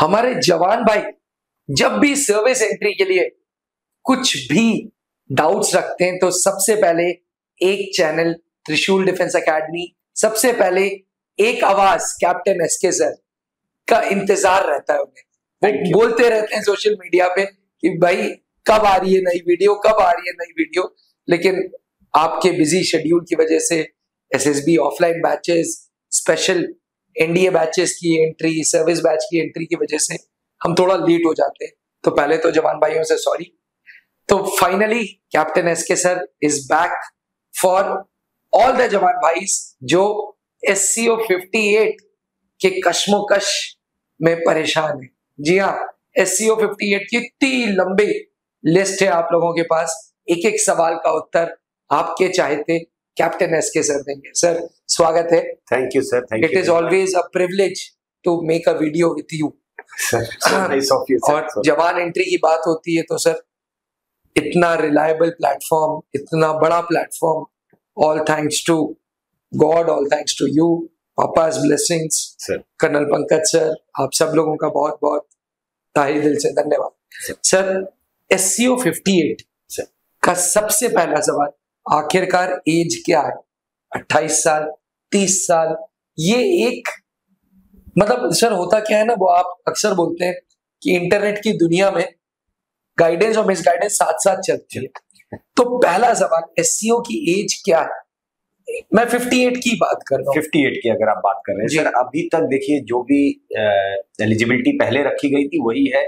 हमारे जवान भाई जब भी सर्विस एंट्री के लिए कुछ भी डाउट्स रखते हैं तो सबसे पहले एक चैनल त्रिशूल डिफेंस एकेडमी, सबसे पहले एक आवाज कैप्टन एसके सर का इंतजार रहता है उन्हें। वो बोलते रहते हैं सोशल मीडिया पे कि भाई कब आ रही है नई वीडियो, कब आ रही है नई वीडियो, लेकिन आपके बिजी शेड्यूल की वजह से SSB offline batches, special NDA batches की एंट्री, सर्विस बैच की एंट्री की वजह से हम थोड़ा लेट हो जाते हैं। तो पहले तो जवान भाइयों से सॉरी। तो finally captain SK sir is back for all the जवान भाईस जो SCO 58 के कश्मोकश में परेशान है। जी हाँ, SCO 58 की इतनी लंबी लिस्ट है आप लोगों के पास, एक एक सवाल का उत्तर आपके चाहते कैप्टन एसके सर देंगे। सर स्वागत है। Thank you sir, thank you. It is always a privilege to make a video with you sir. और जवान एंट्री की बात होती है तो सर इतना रिलायबल प्लेटफॉर्म, इतना बड़ा platform, all thanks to God, all thanks to you, papa's blessings, colonel Pankaj sir, आप सब लोगों का बहुत बहुत ताहे दिल से धन्यवाद। सर SCO 58 का सबसे पहला सवाल, आखिरकार एज क्या है? 28 साल, 30 साल, ये एक मतलब सर होता क्या है ना, वो आप अक्सर बोलते हैं कि इंटरनेट की दुनिया में गाइडेंस और मिस गाइडेंस साथ साथ चलती है। तो पहला सवाल, SCO की एज क्या है? मैं 58 की बात कर रहा हूँ। 58 की अगर आप बात कर रहे हैं सर, अभी तक देखिए जो भी एलिजिबिलिटी पहले रखी गई थी वही है।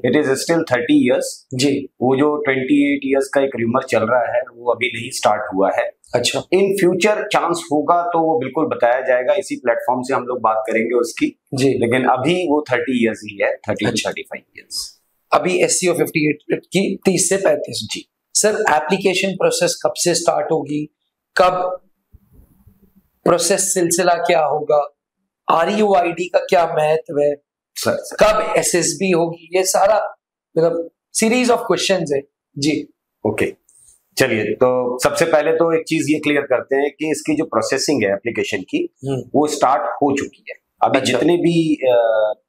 इट इज स्टिल 30 इयर्स जी। वो जो 28 इयर्स का एक र्यूमर चल रहा है वो अभी नहीं स्टार्ट हुआ है। अच्छा, इन फ्यूचर चांस होगा तो वो बिल्कुल बताया जाएगा, इसी प्लेटफॉर्म से हम लोग बात करेंगे उसकी जी। लेकिन अभी वो 30 इयर्स ही है, 30 to 35 इयर्स। अभी SCO 58 की 30 से 35। जी सर, एप्लीकेशन प्रोसेस कब से स्टार्ट होगी, कब प्रोसेस सिलसिला क्या होगा, RUID का क्या महत्व है सर, कब SSB होगी, ये सारा मतलब सीरीज ऑफ क्वेश्चंस है जी। ओके चलिए, तो सबसे पहले तो एक चीज ये क्लियर करते हैं कि इसकी जो प्रोसेसिंग है एप्लीकेशन की वो स्टार्ट हो चुकी है। अभी जितने भी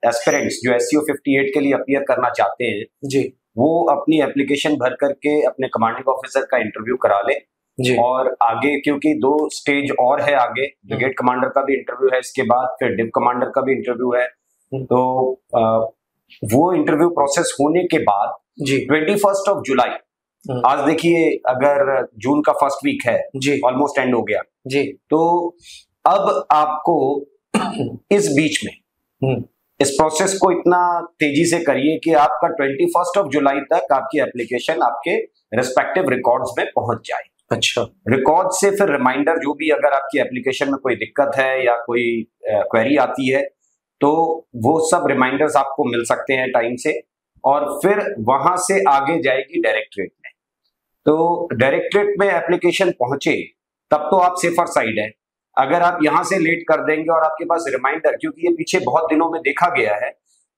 एस्पिरेंट्स जो SCO 58 के लिए अपीयर करना चाहते हैं जी, वो अपनी एप्लीकेशन भर करके अपने कमांडिंग ऑफिसर का इंटरव्यू करा ले जी। और आगे क्योंकि 2 स्टेज और है, आगे ब्रिगेड कमांडर का भी इंटरव्यू है, इसके बाद फिर डिव कमांडर का भी इंटरव्यू है। तो वो इंटरव्यू प्रोसेस होने के बाद जी 21 जुलाई, आज देखिए अगर जून का फर्स्ट वीक है जी, ऑलमोस्ट एंड हो गया जी। तो अब आपको इस बीच में इस प्रोसेस को इतना तेजी से करिए कि आपका 21 जुलाई तक आपकी एप्लीकेशन आपके रिस्पेक्टिव रिकॉर्ड्स में पहुंच जाए। अच्छा, रिकॉर्ड से फिर रिमाइंडर जो भी अगर आपकी एप्लीकेशन में कोई दिक्कत है या कोई क्वेरी आती है तो वो सब रिमाइंडर्स आपको मिल सकते हैं टाइम से, और फिर वहां से आगे जाएगी डायरेक्टरेट में। तो डायरेक्टरेट में एप्लीकेशन पहुंचे तब तो आप सेफर साइड है। अगर आप यहां से लेट कर देंगे और आपके पास रिमाइंडर, क्योंकि ये पीछे बहुत दिनों में देखा गया है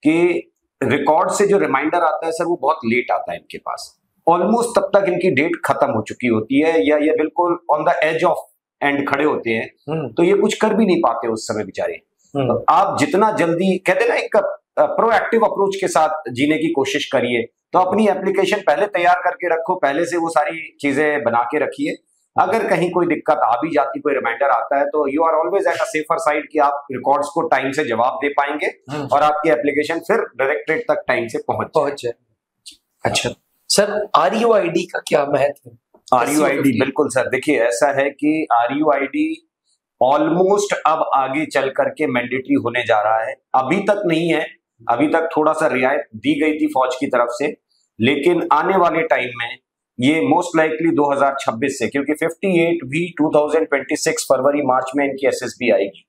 कि रिकॉर्ड से जो रिमाइंडर आता है सर वो बहुत लेट आता है इनके पास, ऑलमोस्ट तब तक इनकी डेट खत्म हो चुकी होती है या ये बिल्कुल on the edge of end खड़े होते हैं, तो ये कुछ कर भी नहीं पाते उस समय बेचारे। तो आप जितना जल्दी कहते ना एक प्रोएक्टिव अप्रोच के साथ जीने की कोशिश करिए। तो अपनी एप्लीकेशन पहले तैयार करके रखो, पहले से वो सारी चीजें बना के रखिए। अगर कहीं कोई दिक्कत आ भी जाती, कोई रिमाइंडर आता है तो you are always at a safer side कि आप रिकॉर्ड्स को टाइम से जवाब दे पाएंगे और आपकी एप्लीकेशन फिर डायरेक्टरेट तक टाइम से पहुंच जाए। अच्छा सर, RUID का क्या महत्व है? RUID बिल्कुल सर, देखिए ऐसा है कि RUID ऑलमोस्ट अब आगे चल करके मैंडेटरी होने जा रहा है। अभी तक नहीं है, अभी तक थोड़ा सा रियायत दी गई थी फौज की तरफ से, लेकिन आने वाले टाइम में ये मोस्ट लाइकली 2026 से, क्योंकि 58 भी 2026 फरवरी मार्च में इनकी SSB आएगी,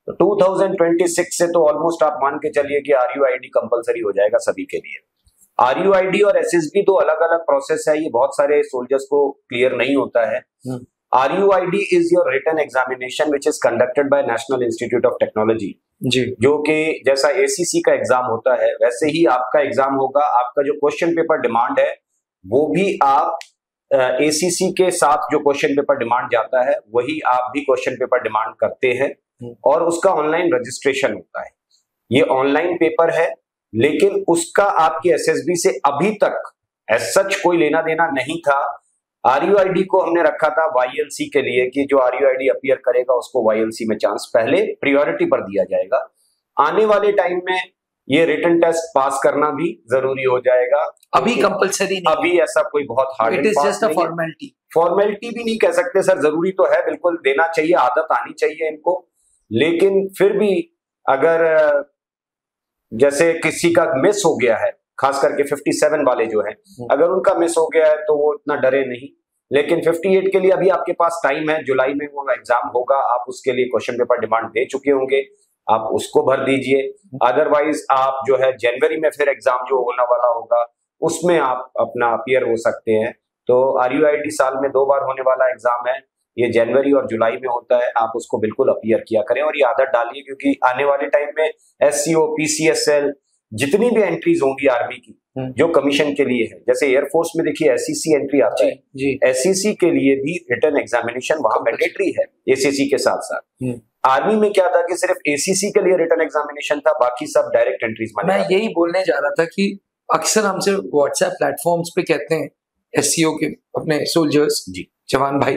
तो 2026 से तो ऑलमोस्ट आप मान के चलिए कि RUID कंपलसरी हो जाएगा सभी के लिए। RUID और SSB दो अलग अलग प्रोसेस है, ये बहुत सारे सोल्जर्स को क्लियर नहीं होता है। RUID is your written examination which is conducted by National Institute of Technology, जो कि जैसा ACC का एग्जाम होता है वैसे ही आपका एग्जाम होगा। आपका जो क्वेश्चन पेपर डिमांड है वो भी आप ACC के साथ जो क्वेश्चन पेपर डिमांड जाता है वही आप भी क्वेश्चन पेपर डिमांड करते हैं, और उसका ऑनलाइन रजिस्ट्रेशन होता है। ये ऑनलाइन पेपर है लेकिन उसका आपकी एसएसबी से अभी तक एज सच कोई लेना देना नहीं था। आरयूआईडी को हमने रखा था वाईएलसी के लिए कि जो आरयूआईडी अपीयर करेगा उसको वाईएलसी में चांस पहले प्रायोरिटी पर दिया जाएगा। आने वाले टाइम में ये रिटन टेस्ट पास करना भी जरूरी हो जाएगा। अभी कंपलसरी नहीं, अभी ऐसा कोई बहुत hard it is just a formality. Formality भी नहीं कह सकते सर, जरूरी तो है, बिल्कुल देना चाहिए, आदत आनी चाहिए इनको। लेकिन फिर भी अगर जैसे किसी का मिस हो गया है, खास करके 57 वाले जो हैं, अगर उनका मिस हो गया है तो वो इतना डरे नहीं। लेकिन 58 के लिए अभी आपके पास टाइम है, जुलाई में वो एग्जाम होगा, आप उसके लिए क्वेश्चन पेपर डिमांड दे चुके होंगे, आप उसको भर दीजिए। अदरवाइज आप जो है जनवरी में फिर एग्जाम जो होने वाला होगा उसमें आप अपना अपीयर हो सकते हैं। तो आरयूआईडी साल में 2 बार होने वाला एग्जाम है, ये जनवरी और जुलाई में होता है, आप उसको बिल्कुल अपीयर किया करें और ये आदत डालिए, क्योंकि आने वाले टाइम में एससीओ, पीसीएसएल, जितनी भी एंट्रीज होंगी आर्मी की जो कमीशन के लिए है, जैसे एयरफोर्स में देखिए एससीसी एंट्री आता है, एससीसी के लिए भी रिटन एग्जामिनेशन वहां मैंडेटरी है एसीसी के साथ साथ। आर्मी में क्या था कि सिर्फ एसीसी के लिए रिटन एग्जामिनेशन था, बाकी सब डायरेक्ट एंट्रीज माने। मैं यही बोलने जा रहा था कि अक्सर हमसे व्हाट्सएप प्लेटफॉर्म्स पे कहते हैं एससीओ के अपने सोल्जर्स जी, जवान भाई,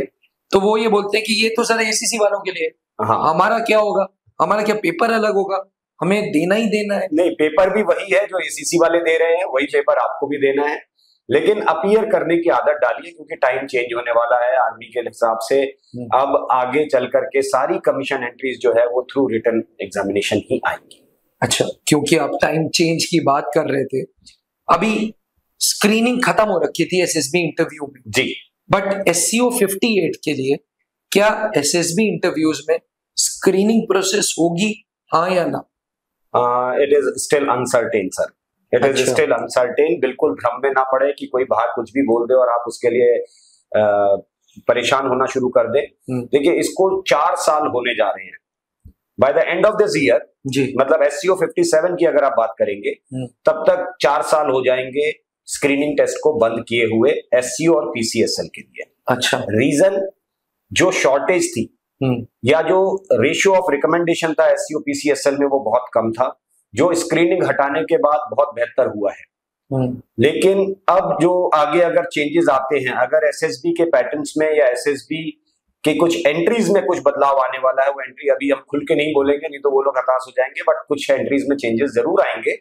तो वो ये बोलते हैं कि ये तो सर एसीसी वालों के लिए, हाँ, हमारा क्या होगा, हमारा क्या पेपर अलग होगा, हमें देना ही देना है। नहीं, पेपर भी वही है जो एसीसी वाले दे रहे हैं, वही पेपर आपको भी देना है, लेकिन अपीयर करने की आदत डालिए, क्योंकि टाइम चेंज होने वाला है आर्मी के हिसाब से। अब आगे चल करके सारी कमीशन एंट्रीज जो है वो थ्रू रिटन एग्जामिनेशन ही आएंगी। अच्छा, क्योंकि आप टाइम चेंज की बात कर रहे थे, अभी स्क्रीनिंग खत्म हो रखी थी एसएसबी इंटरव्यू में जी, बट एससीओ 58 के लिए क्या एसएसबी इंटरव्यूज में स्क्रीनिंग प्रोसेस होगी, हाँ या ना? It is still uncertain sir, it is still uncertain. बिल्कुल भ्रम में ना पड़े कि कोई बाहर कुछ भी बोल दे और आप उसके लिए परेशान होना शुरू कर दे। देखिए, इसको 4 साल होने जा रहे हैं by the end of this year जी, मतलब एससीओ 57 की अगर आप बात करेंगे तब तक 4 साल हो जाएंगे स्क्रीनिंग टेस्ट को बंद किए हुए एससीओ और पीसीएसएल के लिए। अच्छा, रीजन जो शॉर्टेज थी या जो रेशियो ऑफ रिकमेंडेशन था एससीओ पीसीएसएल में वो बहुत कम था, जो स्क्रीनिंग हटाने के बाद बहुत बेहतर हुआ है। लेकिन अब जो आगे अगर चेंजेस आते हैं, अगर एसएसबी के पैटर्न्स में या एसएसबी के कुछ एंट्रीज में कुछ बदलाव आने वाला है, वो एंट्री अभी हम खुल के नहीं बोलेंगे, नहीं तो वो लोग हताश हो जाएंगे, बट कुछ एंट्रीज में चेंजेस जरूर आएंगे।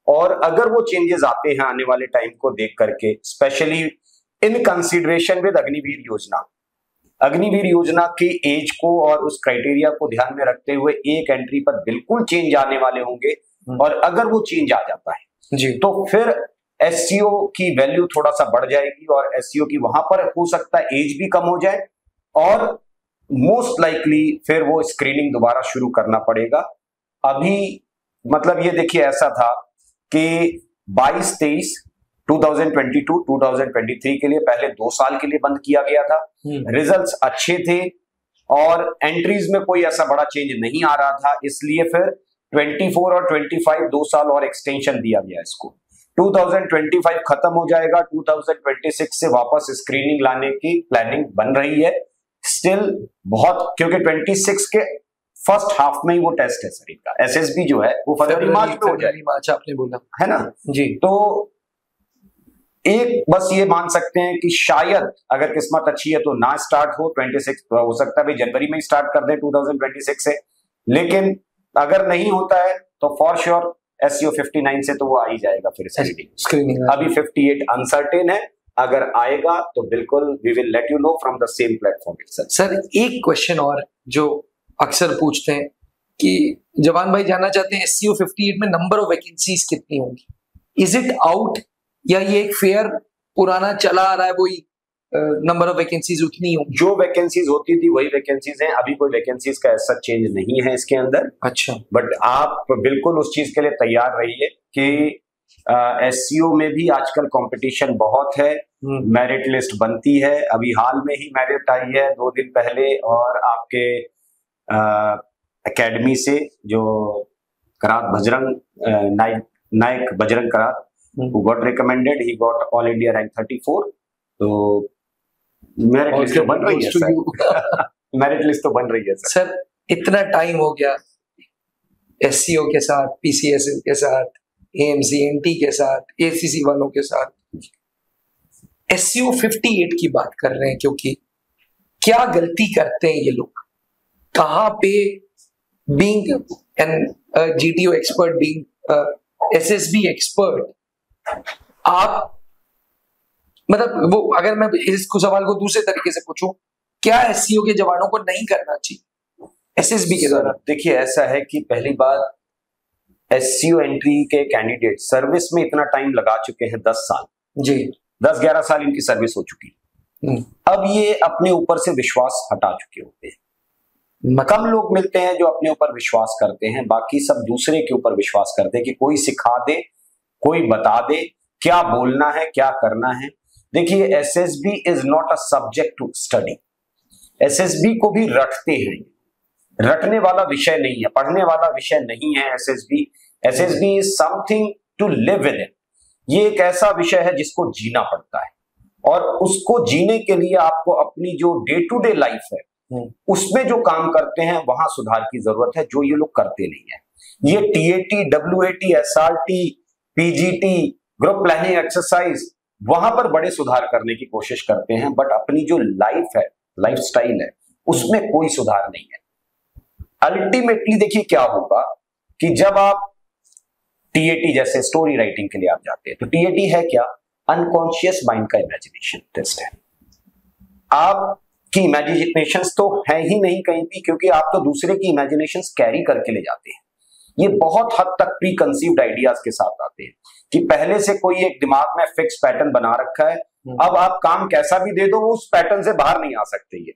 और अगर वो चेंजेस आते हैं आने वाले टाइम को देख करके, specially in consideration with Agniveer योजना, अग्निवीर योजना की एज को और उस क्राइटेरिया को ध्यान में रखते हुए एक एंट्री पर बिल्कुल चेंज आने वाले होंगे। और अगर वो चेंज आ जाता है जी, तो फिर एससीओ की वैल्यू थोड़ा सा बढ़ जाएगी और एससीओ की वहां पर हो सकता है एज भी कम हो जाए और मोस्ट लाइकली फिर वो स्क्रीनिंग दोबारा शुरू करना पड़ेगा। अभी मतलब ये देखिए, ऐसा था कि 22-23 2022 2023 के लिए पहले 2 साल के लिए बंद किया गया था, रिजल्ट्स अच्छे थे और एंट्रीज में कोई ऐसा बड़ा चेंज नहीं आ रहा था, इसलिए फिर 24 और 25 2 साल और एक्सटेंशन दिया गया इसको। 2025 खत्म हो जाएगा, 2026 से वापस स्क्रीनिंग लाने की प्लानिंग बन रही है स्टिल बहुत, क्योंकि 26 के फर्स्ट हाफ में ही वो टेस्ट है सर इनका। एसएसबी जो है वो फरवरी मार्च में हो जाएगी, मार्च आपने बोला है ना जी। तो एक बस ये मान सकते हैं कि शायद अगर किस्मत अच्छी है तो ना स्टार्ट हो 26, हो सकता है भाई जनवरी में ही स्टार्ट कर दें 2026 से, लेकिन अगर नहीं होता है तो फॉर श्योर एससीओ 59 से तो वो आ ही जाएगा फिर स्क्रीनिंग। अभी 58 अनसर्टेन है, अगर आएगा तो बिल्कुल we will let you know from the same platform itself. Sir एक क्वेश्चन और जो अक्सर पूछते हैं कि जवान भाई जानना चाहते हैं एससीओ 58 में नंबर ऑफ वैकेंसीज कितनी होंगी, इज इट आउट या ये एक फेयर पुराना चला आ रहा है वही नंबर ऑफ वैकेंसीज उतनी होंगी? जो वैकेंसीज होती थी वही वैकेंसीज हैं, अभी कोई वैकेंसीज का ऐसा चेंज नहीं है इसके अंदर। अच्छा, बट आप बिल्कुल उस चीज के लिए तैयार रहिए कि एससीओ में भी आजकल कंपटीशन बहुत है, मेरिट लिस्ट बनती है, अभी हाल में ही मेरिट आई है 2 दिन पहले, और आपके एकेडमी से जो करात बजरंग नायक बजरंग करात who got recommended, he got all India rank 34, तो मेरिट लिस्ट तो बन रही है सर। मेरिट लिस्ट तो बन रही है सर। इतना टाइम हो गया एससीओ के साथ, पीसीएसएल के साथ, AMC-NT के साथ, ACC वालों के साथ SEO 58 की बात कर रहे हैं, क्योंकि क्या गलती करते हैं ये लोग, कहां पे being an GTO expert, being SSB expert, आप मतलब वो अगर मैं इस सवाल को दूसरे तरीके से पूछूं, क्या SEO के जवानों को नहीं करना चाहिए SSB के द्वारा? देखिए ऐसा है कि पहली बात, SEO एंट्री के कैंडिडेट सर्विस में इतना टाइम लगा चुके हैं, 10 साल जी, 10-11 साल इनकी सर्विस हो चुकी है। अब ये अपने ऊपर से विश्वास हटा चुके होते हैं। कम लोग मिलते हैं जो अपने ऊपर विश्वास करते हैं, बाकी सब दूसरे के ऊपर विश्वास करते हैं कि कोई सिखा दे, कोई बता दे क्या बोलना है, क्या करना है। देखिए SSB is not a subject to study. SSB को भी रटते हैं, रटने वाला विषय नहीं है, पढ़ने वाला विषय नहीं है SSB। SSB is something to live in it. ये एक ऐसा विषय है जिसको जीना पड़ता है, और उसको जीने के लिए आपको अपनी जो डे टू डे लाइफ है उसमें जो काम करते हैं वहां सुधार की जरूरत है, जो ये लोग करते नहीं है। ये TAT, WAT, SRT, PGT, group planning exercise, वहां पर बड़े सुधार करने की कोशिश करते हैं, बट अपनी जो लाइफ है, लाइफ स्टाइल है, उसमें कोई सुधार नहीं है। अल्टीमेटली देखिए क्या होगा कि जब आप TAT जैसे स्टोरी राइटिंग के लिए आप जाते हैं, तो TAT है क्या? अनकॉन्शियस माइंड का इमेजिनेशन टेस्ट है। आपकी इमेजिनेशंस तो है ही नहीं कहीं भी, क्योंकि आप तो दूसरे की इमेजिनेशंस कैरी करके ले जाते हैं। ये बहुत हद तक प्री कंसीव्ड आइडियाज के साथ आते हैं कि पहले से कोई एक दिमाग में फिक्स पैटर्न बना रखा है, अब आप काम कैसा भी दे दो वो उस पैटर्न से बाहर नहीं आ सकते। ये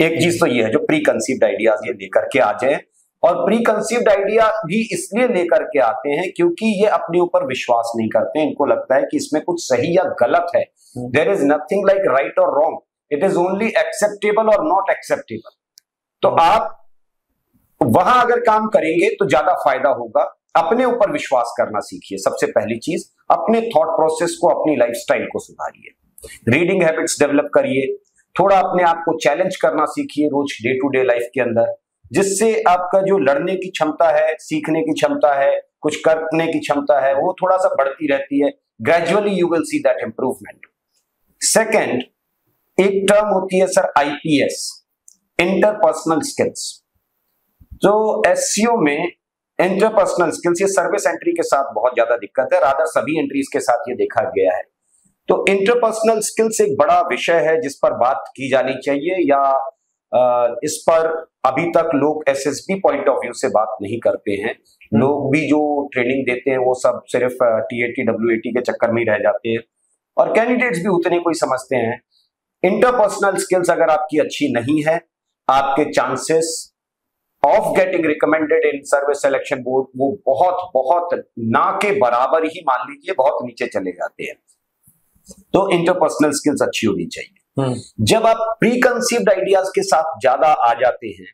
एक चीज तो ये है जो प्री कंसीव्ड आइडियाज ये लेकर के आ जाए, और प्री कंसीव्ड आइडिया भी इसलिए लेकर के आते हैं क्योंकि ये अपने ऊपर विश्वास नहीं करते। इनको लगता है कि इसमें कुछ सही या गलत है। There is nothing like right और wrong, it is only acceptable और नॉट एक्सेप्टेबल। तो आप वहां अगर काम करेंगे तो ज्यादा फायदा होगा। अपने ऊपर विश्वास करना सीखिए। सबसे पहली चीज, अपने थॉट प्रोसेस को, अपनी लाइफस्टाइल को सुधारिए, रीडिंग हैबिट्स डेवलप करिए, थोड़ा अपने आप को चैलेंज करना सीखिए रोज डे टू डे लाइफ के अंदर, जिससे आपका जो लड़ने की क्षमता है, सीखने की क्षमता है, कुछ करने की क्षमता है, वो थोड़ा सा बढ़ती रहती है। Gradually you will see that improvement. Second, एक टर्म होती है सर IPS, इंटरपर्सनल स्किल्स। जो SEO में इंटरपर्सनल स्किल्स, ये सर्विस एंट्री के साथ बहुत ज्यादा दिक्कत है, रादर सभी एंट्रीज के साथ ये देखा गया है। तो इंटरपर्सनल स्किल्स एक बड़ा विषय है जिस पर बात की जानी चाहिए, या इस पर अभी तक लोग SSB पॉइंट ऑफ व्यू से बात नहीं करते हैं। लोग भी जो ट्रेनिंग देते हैं वो सब सिर्फ TAT, WAT के चक्कर में ही रह जाते हैं, और कैंडिडेट्स भी उतने कोई समझते हैं। इंटरपर्सनल स्किल्स अगर आपकी अच्छी नहीं है, आपके chances of getting recommended in service selection board वो बहुत बहुत ना के बराबर ही, मान लीजिए, बहुत नीचे चले जाते हैं। तो इंटरपर्सनल स्किल्स अच्छी होनी चाहिए। जब आप प्री कंसीव्ड आइडियाज के साथ ज्यादा आ जाते हैं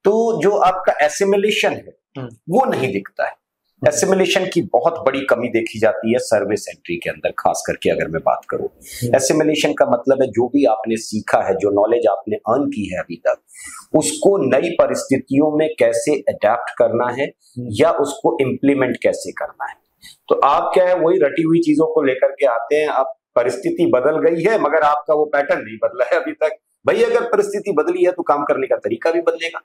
तो जो आपका एसिमिलेशन है वो नहीं दिखता है। एसिमिलेशन की बहुत बड़ी कमी देखी जाती है सर्विस एंट्री के अंदर, खास करके अगर मैं बात करूं। एसिमिलेशन का मतलब है जो भी आपने सीखा है, जो नॉलेज आपने अर्न की है अभी तक, उसको नई परिस्थितियों में कैसे अडेप्ट करना है या उसको इम्प्लीमेंट कैसे करना है। तो आप क्या है, वही रटी हुई चीजों को लेकर के आते हैं। अब परिस्थिति बदल गई है मगर आपका वो पैटर्न नहीं बदला है अभी तक। भाई अगर परिस्थिति बदली है तो काम करने का तरीका भी बदलेगा।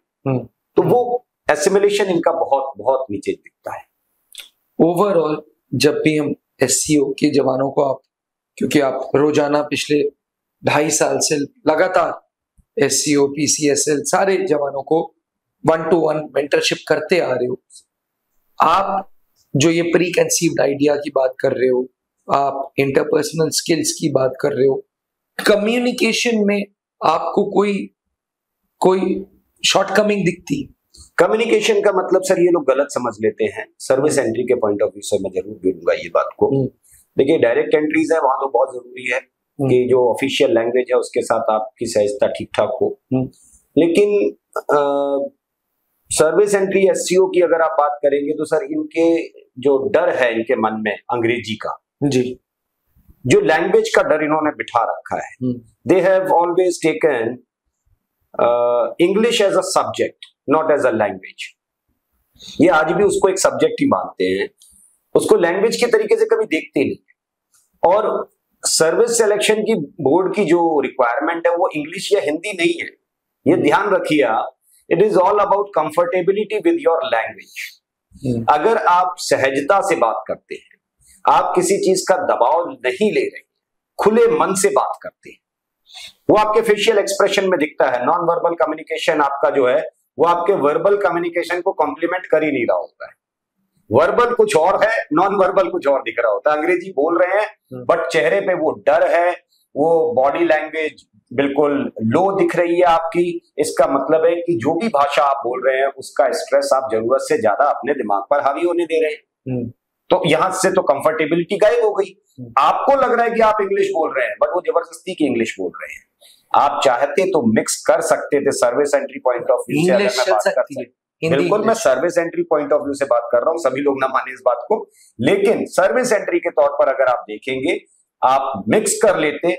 तो वो एसिमिलेशन इनका बहुत बहुत नीचे दिखता है। ओवरऑल जब भी हम SEO के जवानों को, आप क्योंकि आप रोजाना पिछले 2.5 साल से लगातार SEO, PCSL सारे जवानों को 1-to-1 मेंटरशिप करते आ रहे हो, आप जो ये प्री कंसीव्ड आइडिया की बात कर रहे हो, आप इंटरपर्सनल स्किल्स की बात कर रहे हो, कम्युनिकेशन में आपको कोई शॉर्टकमिंग दिखती? कम्युनिकेशन का मतलब सर ये लोग गलत समझ लेते हैं। सर्विस एंट्री के पॉइंट ऑफ व्यू से मैं जरूर बोलूंगा ये बात को। देखिए डायरेक्ट एंट्रीज है, वहां तो बहुत जरूरी है कि जो ऑफिशियल लैंग्वेज है उसके साथ आपकी सहजता ठीक ठाक हो। लेकिन सर्विस एंट्री SEO की अगर आप बात करेंगे तो सर इनके जो डर है इनके मन में अंग्रेजी का, जी, जो लैंग्वेज का डर इन्होंने बिठा रखा है। They have always taken English as a subject, not as a language. ये आज भी उसको एक सब्जेक्ट ही मानते हैं। उसको लैंग्वेज के तरीके से कभी देखते नहीं। और सर्विस सिलेक्शन की बोर्ड की जो रिक्वायरमेंट है वो इंग्लिश या हिंदी नहीं है, ये ध्यान रखिए आप। It is all about comfortability with your language. अगर आप सहजता से बात करते हैं, आप किसी चीज का दबाव नहीं ले रहे, खुले मन से बात करते हैं, वो आपके फेशियल एक्सप्रेशन में दिखता है। नॉन वर्बल कम्युनिकेशन आपका जो है वो आपके वर्बल कम्युनिकेशन को कॉम्प्लीमेंट कर ही नहीं रहा होता है। वर्बल कुछ और है, नॉन वर्बल कुछ और दिख रहा होता है। अंग्रेजी बोल रहे हैं बट चेहरे पे वो डर है, वो बॉडी लैंग्वेज बिल्कुल लो दिख रही है आपकी। इसका मतलब है कि जो भी भाषा आप बोल रहे हैं उसका स्ट्रेस आप जरूरत से ज्यादा अपने दिमाग पर हावी होने दे रहे हैं। तो यहां से तो कंफर्टेबिलिटी गायब हो गई। आपको लग रहा है कि आप इंग्लिश बोल रहे हैं बट वो जबरदस्ती की इंग्लिश बोल रहे हैं। आप चाहते तो मिक्स कर सकते थे service entry point of view से। अगर मैं बात कर सकती, बिल्कुल मैं service entry point of view से बात कर रहा हूं, सभी लोग ना माने इस बात को, लेकिन सर्विस एंट्री के तौर पर अगर आप देखेंगे, आप मिक्स कर लेते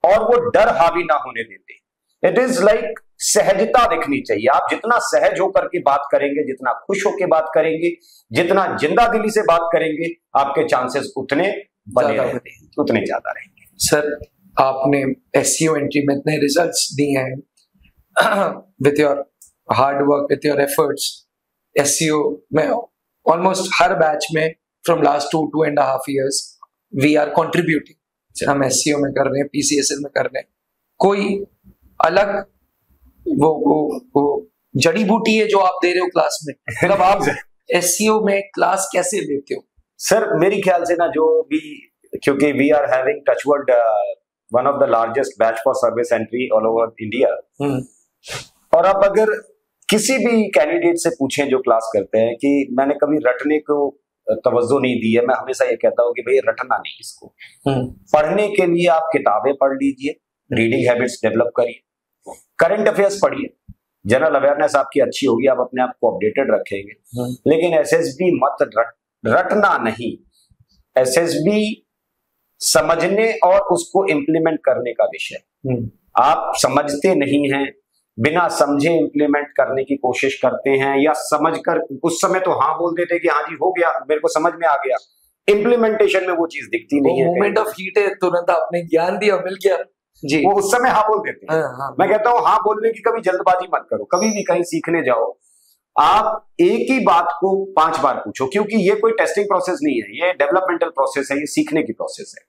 और वो डर हावी ना होने देते। इट इज लाइक सहजता दिखनी चाहिए। आप जितना सहज होकर के बात करेंगे, जितना खुश होकर बात करेंगे, जितना जिंदा दिली से बात करेंगे, आपके चांसेस उतने बने रहते हैं, उतने ज्यादा रहेंगे। सर, आपने एसईओ एंट्री में इतने रिजल्ट्स दिए हैं with your hard work, with your efforts. SEO में ऑलमोस्ट हर बैच में from last 2.5 years we are contributing. हम एसईओ में कर रहे हैं, पीसीएसएल में कर रहे हैं। कोई अलग वो जड़ी बूटी है जो आप दे रहे हो क्लास में? मतलब आप एसईओ में क्लास कैसे लेते हो? सर मेरे ख्याल से ना, जो भी, क्योंकि we are having touchwood one of the largest batch for service entry all over India. और अब अगर किसी भी कैंडिडेट से पूछें जो क्लास करते हैं कि मैंने कभी रटने को तवज्जो नहीं दी है, मैं हमेशा ये कहता हूँ कि भाई रटना नहीं, इसको पढ़ने के लिए आप किताबें पढ़ लीजिए, रीडिंग हैबिट्स डेवलप करिए, करंट अफेयर्स पढ़िए, जनरल अवेयरनेस आपकी अच्छी होगी, आप अपने आप को अपडेटेड रखेंगे। लेकिन एसएसबी मत रटना नहीं, एसएसबी समझने और उसको इम्प्लीमेंट करने का विषय। आप समझते नहीं हैं, बिना समझे इम्प्लीमेंट करने की कोशिश करते हैं, या समझकर उस समय तो हाँ बोल देते कि हाँ जी हो गया, मेरे को समझ में आ गया, इम्प्लीमेंटेशन में वो चीज दिखती नहीं है। मोमेंट ऑफ हीट है, तुरंत आपने ज्ञान दिया, मिल गया जी, वो उस समय हाँ बोल देते हैं। हाँ। मैं कहता हूँ हाँ बोलने की कभी जल्दबाजी मत करो। कभी भी कहीं सीखने जाओ, आप एक ही बात को 5 बार पूछो, क्योंकि ये कोई टेस्टिंग प्रोसेस नहीं है, ये डेवलपमेंटल प्रोसेस है, ये सीखने की प्रोसेस है।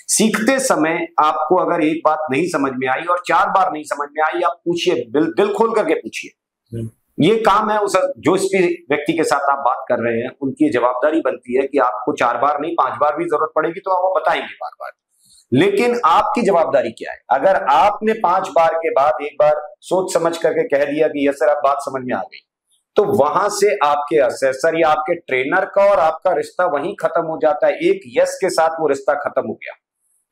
सीखते समय आपको अगर एक बात नहीं समझ में आई और 4 बार नहीं समझ में आई, आप पूछिए, दिल खोल करके पूछिए। ये काम है उस जो इस व्यक्ति के साथ आप बात कर रहे हैं, उनकी जवाबदारी बनती है कि आपको 4 बार नहीं 5 बार भी जरूरत पड़ेगी तो आप वो बताएंगे बार बार। लेकिन आपकी जवाबदारी क्या है? अगर आपने 5 बार के बाद एक बार सोच समझ करके कह दिया कि यस सर अब बात समझ में आ गई, तो वहां से आपके असेसर या आपके ट्रेनर का और आपका रिश्ता वहीं खत्म हो जाता है। एक यस के साथ वो रिश्ता खत्म हो गया,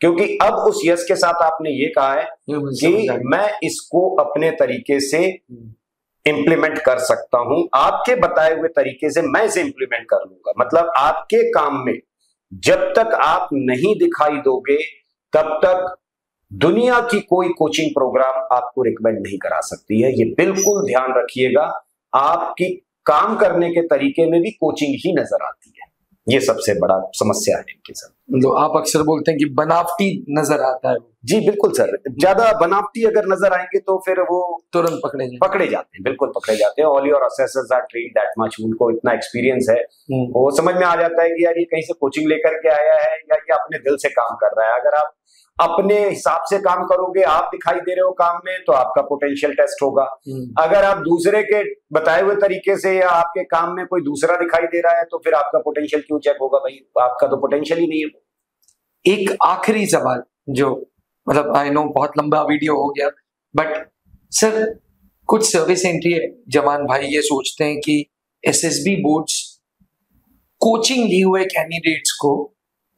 क्योंकि अब उस यस के साथ आपने ये कहा है कि मैं इसको अपने तरीके से इंप्लीमेंट कर सकता हूं, आपके बताए हुए तरीके से मैं इसे इंप्लीमेंट कर लूंगा। मतलब आपके काम में जब तक आप नहीं दिखाई दोगे, तब तक दुनिया की कोई कोचिंग प्रोग्राम आपको रिकमेंड नहीं करा सकती है। ये बिल्कुल ध्यान रखिएगा। आपकी काम करने के तरीके में भी कोचिंग ही नजर आती है, ये सबसे बड़ा समस्या है इनके साथ। तो आप अक्सर बोलते हैं कि बनावटी नजर आता है। जी बिल्कुल सर, ज्यादा बनावटी अगर नजर आएंगे तो फिर वो तुरंत पकड़े जाते हैं। बिल्कुल पकड़े जाते हैं। All your assessors are trained that much, उनको इतना एक्सपीरियंस है, वो समझ में आ जाता है कि यार ये कहीं से कोचिंग लेकर के आया है या ये अपने दिल से काम कर रहा है। अगर आप अपने हिसाब से काम करोगे, आप दिखाई दे रहे हो काम में, तो आपका पोटेंशियल टेस्ट होगा। अगर आप दूसरे के बताए हुए तरीके से या आपके काम में कोई दूसरा दिखाई दे रहा है, तो फिर आपका पोटेंशियल क्यों चेक होगा? भाई आपका तो पोटेंशियल ही नहीं है। एक आखिरी सवाल, जो मतलब आई नो बहुत लंबा वीडियो हो गया, बट सर कुछ सर्विस एंट्री जवान भाई ये सोचते हैं कि एसएसबी बोर्ड्स कोचिंग लिए हुए कैंडिडेट्स को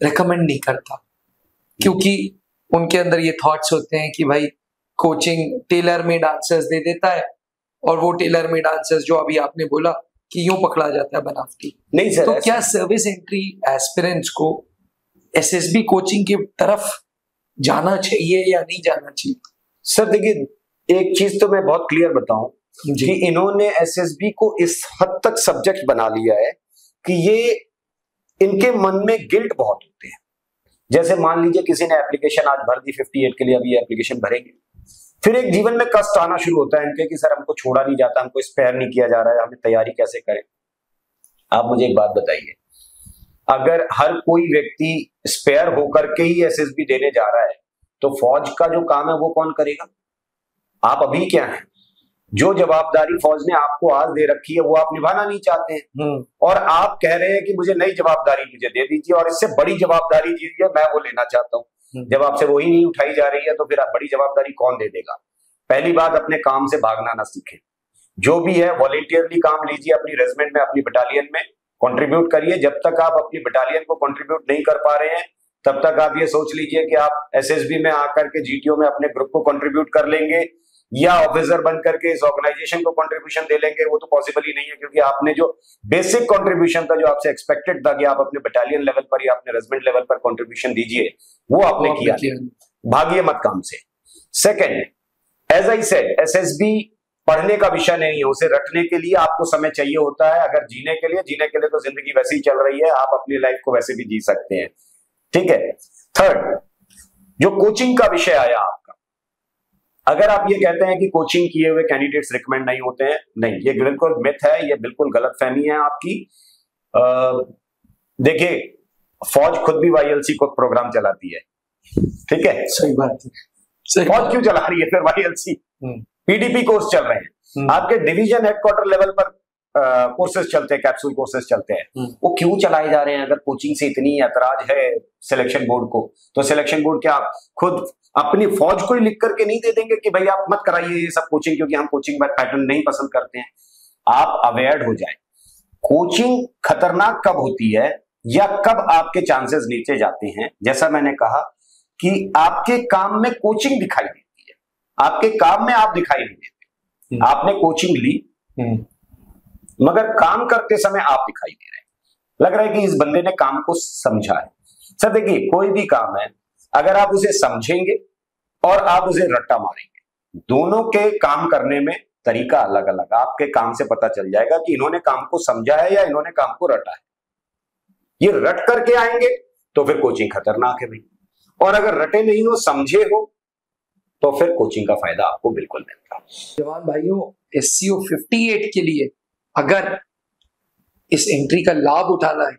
रेकमेंड नहीं करता, क्योंकि उनके अंदर ये थॉट्स होते हैं कि भाई कोचिंग टेलर मेड आंसर्स दे देता है, और वो टेलर मेड आंसर्स जो अभी आपने बोला कि यूं पकड़ा जाता है बनावटी। नहीं सर, तो क्या सर्विस एंट्री एस्पिरेंट्स को एसएसबी कोचिंग की तरफ जाना चाहिए या नहीं जाना चाहिए? सर देखिए, एक चीज तो मैं बहुत क्लियर बताऊं कि इन्होंने एसएसबी को इस हद तक सब्जेक्ट बना लिया है कि ये इनके मन में गिल्ट बहुत होते हैं। जैसे मान लीजिए किसी ने एप्लीकेशन आज भर दी 58 के लिए, अभी एप्लीकेशन भरेंगे, फिर एक जीवन में कष्ट आना शुरू होता है इनके कि सर हमको छोड़ा नहीं जाता, हमको स्पेयर नहीं किया जा रहा है, हमें तैयारी कैसे करें। आप मुझे एक बात बताइए, अगर हर कोई व्यक्ति स्पेयर होकर के ही एसएसबी देने जा रहा है तो फौज का जो काम है वो कौन करेगा? आप अभी क्या है, जो जवाबदारी फौज ने आपको आज दे रखी है वो आप निभाना नहीं चाहते हैं, और आप कह रहे हैं कि मुझे नई जवाबदारी मुझे दे दीजिए और इससे बड़ी जवाबदारी दीजिए, मैं वो लेना चाहता हूं। जब आपसे वही नहीं उठाई जा रही है तो फिर आप बड़ी जवाबदारी कौन दे देगा? पहली बात, अपने काम से भागना ना सीखें। जो भी है वॉलेंटियरली काम लीजिए, अपनी रेजिमेंट में, अपनी बटालियन में कंट्रीब्यूट करिए। जब तक आप अपनी बटालियन को कंट्रीब्यूट नहीं कर पा रहे हैं तब तक आप ये सोच लीजिए कि आप एसएसबी में आकर के जीटीओ में अपने ग्रुप को कंट्रीब्यूट कर लेंगे या ऑफिसर बन करके इस ऑर्गेनाइजेशन को कंट्रीब्यूशन दे लेंगे, वो तो पॉसिबल ही नहीं है, क्योंकि आपने जो बेसिक कंट्रीब्यूशन था, जो आपसे एक्सपेक्टेड था कि आप अपने बटालियन लेवल पर या अपने रेजिमेंट लेवल पर कंट्रीब्यूशन दीजिए, वो आपने किया। भागिए मत काम से। Second, as I said, SSB पढ़ने का विषय नहीं है, उसे रटने के लिए आपको समय चाहिए होता है। अगर जीने के लिए तो जिंदगी वैसे ही चल रही है, आप अपनी लाइफ को वैसे भी जी सकते हैं, ठीक है। थर्ड, जो कोचिंग का विषय आया आपका, अगर आप ये कहते हैं कि कोचिंग किए हुए कैंडिडेट्स रिकमेंड नहीं होते हैं, नहीं, ये बिल्कुल मिथ है, ये बिल्कुल गलतफहमी है आपकी। देखिए, फौज खुद भी वाईएलसी को प्रोग्राम चलाती है, ठीक है, सही बात है। फौज क्यों चला रही है फिर वाईएलसी? पीडीपी कोर्स चल रहे हैं, आपके डिवीजन हेडक्वार्टर लेवल पर कोर्सेज चलते हैं, कैप्सूल कोर्सेज चलते हैं, वो क्यों चलाए जा रहे हैं? अगर कोचिंग से इतनी ऐतराज है सिलेक्शन बोर्ड को, तो सिलेक्शन बोर्ड क्या खुद अपनी फौज को ही लिख करके नहीं दे देंगे कि भाई आप मत कराइए ये सब कोचिंग, क्योंकि हम कोचिंग पैटर्न नहीं पसंद करते हैं? आप अवेयर हो जाएं। कोचिंग खतरनाक कब होती है या कब आपके चांसेस नीचे जाते हैं? जैसा मैंने कहा कि आपके काम में कोचिंग दिखाई देती है, आपके काम में आप दिखाई नहीं देते। आपने कोचिंग ली मगर काम करते समय आप दिखाई दे रहे हैं, लग रहा है कि इस बंदे ने काम को समझा है। सर देखिए, कोई भी काम है, अगर आप उसे समझेंगे और आप उसे रट्टा मारेंगे, दोनों के काम करने में तरीका अलग अलग। आपके काम से पता चल जाएगा कि इन्होंने काम को समझा है या इन्होंने काम को रटा है। ये रट करके आएंगे तो फिर कोचिंग खतरनाक है भाई, और अगर रटे नहीं हो, समझे हो, तो फिर कोचिंग का फायदा आपको बिल्कुल मिलता है। जवान भाइयों, SCO 58 के लिए अगर इस एंट्री का लाभ उठाना है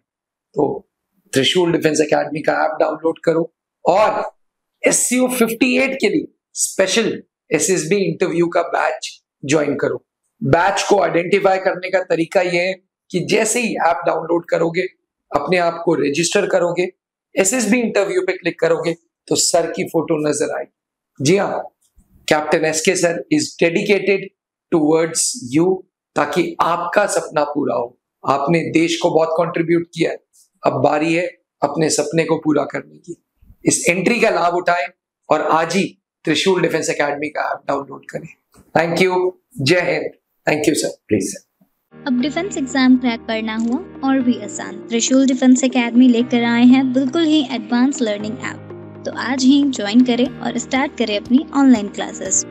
तो त्रिशूल डिफेंस एकेडमी का ऐप डाउनलोड करो और SCO 58 के लिए स्पेशल SSB इंटरव्यू का बैच ज्वाइन करो। बैच को आइडेंटिफाई करने का तरीका यह है कि जैसे ही ऐप डाउनलोड करोगे, अपने आप को रजिस्टर करोगे, SSB इंटरव्यू पे क्लिक करोगे तो सर की फोटो नजर आएगी। जी हाँ, captain SK sir is dedicated towards you, ताकि आपका सपना पूरा हो। आपने देश को बहुत कंट्रीब्यूट किया है, अब बारी है अपने सपने को पूरा करने की। इस एंट्री का लाभ उठाएं और आज ही त्रिशूल डिफेंस एकेडमी का ऐप डाउनलोड करें। थैंक यू, जय Hind. Thank you sir. Please sir. अब डिफेंस एग्जाम क्रैक करना हुआ और भी आसान, त्रिशूल डिफेंस एकेडमी लेकर आए हैं बिल्कुल ही एडवांस लर्निंग ऐप। तो आज ही ज्वाइन करें और स्टार्ट करें अपनी ऑनलाइन क्लासेस।